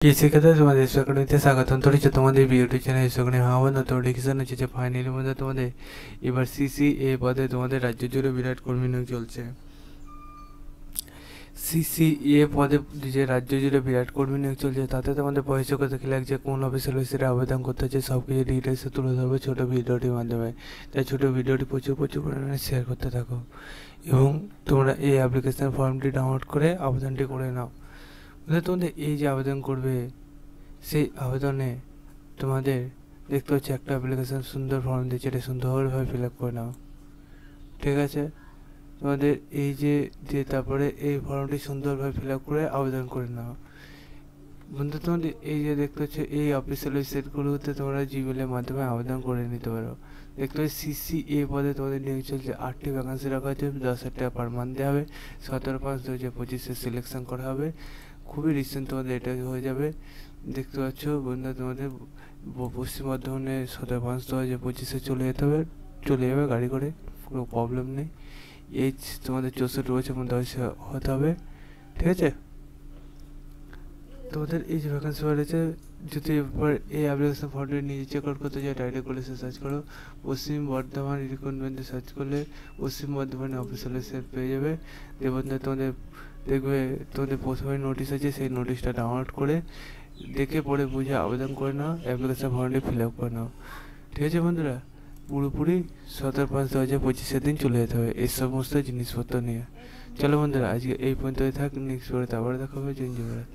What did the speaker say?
শিক্ষার্থীরা তোমাদের একাডেমিতে স্বাগতম। তো তোমাদের ইউটিউব চ্যানেল সেখানে হওয়া নোটিফিকেশন হচ্ছে যে ফাইনালের মধ্যে তোমাদের এবার সিসিএ পদে তোমাদের রাজ্য জুড়ে বিরাট কর্মী নিয়োগ চলছে। সিসিএ পদে যে রাজ্য জুড়ে বিরাট কর্মী নিয়োগ চলছে তাতে তোমাদের বয়স কত কি লাগছে, কোন অফিসের অফিসে আবেদন করতে হচ্ছে, সব কিছু ডিটেলসে তুলে ধরবে ছোটো ভিডিওটির মাধ্যমে। তাই ছোটো ভিডিওটি প্রচুর পরিমাণে শেয়ার করতে থাকো এবং তোমরা এই অ্যাপ্লিকেশন ফর্মটি ডাউনলোড করে আবেদনটি করে নাও। তোমাদের এই যে আবেদন করবে সেই আবেদনে তোমাদের দেখতে হচ্ছে একটা অ্যাপ্লিকেশন সুন্দর ফর্ম দিচ্ছে, এটা সুন্দরভাবে ফিল আপ করে নাও। ঠিক আছে, তোমাদের এই যে দিয়ে তারপরে এই ফর্মটি সুন্দরভাবে ফিল আপ করে আবেদন করে নাও। বন্ধু তোমাদের এই যে দেখতে হচ্ছে এই অফিসিয়াল ওয়েবসাইটগুলোতে তোমরা জিমেলের মাধ্যমে আবেদন করে নিতে পারো। দেখতে হচ্ছে সিসিএ পদে তোমাদের নিয়োগ চলছে, 8টি ভ্যাকান্সি রাখা হচ্ছে, 10,000 টাকা পার মান্থ দেওয়া হবে। 17/5/2025 সিলেকশন করা হবে। খুবই রিসেন্ট তোমাদের এটা হয়ে যাবে। দেখতে পাচ্ছ বন্ধুরা, তোমাদের পশ্চিম বর্ধমানে 17/5/2025 চলে যাবে গাড়ি করে, কোনো প্রবলেম নেই। এজ তোমাদের 64 বছর মধ্যে হতে হবে। ঠিক আছে, তোমাদের এই যে ভ্যাকান্সি বেড়েছে, যদি এবার এই অ্যাপ্লিকেশন ফর্মটি নিজে চেক আউট করতে চাই ডাইরেক্ট করে সার্চ করো, পশ্চিম বর্ধমান রিক্রুটমেন্টে সার্চ করলে পশ্চিম বর্ধমানে অফিসিয়াল ওয়েবসাইট পেয়ে যাবে। বন্ধুরা তোমাদের দেখবে তোমাদের প্রথমে নোটিশ আছে, সেই নোটিশটা ডাউনলোড করে দেখে পড়ে বুঝে আবেদন করে নাও, অ্যাপ্লিকেশন ফর্মটি ফিল আপ করে নাও। ঠিক আছে বন্ধুরা, পুরোপুরি 17/5/2025 দিন চলে যেতে হবে এই সমস্ত জিনিসপত্র নিয়ে। চলো বন্ধুরা, আজকে এই পর্যন্তই থাক, নেক্সট পরে আবার দেখা হবে। জয় জগন্নাথ।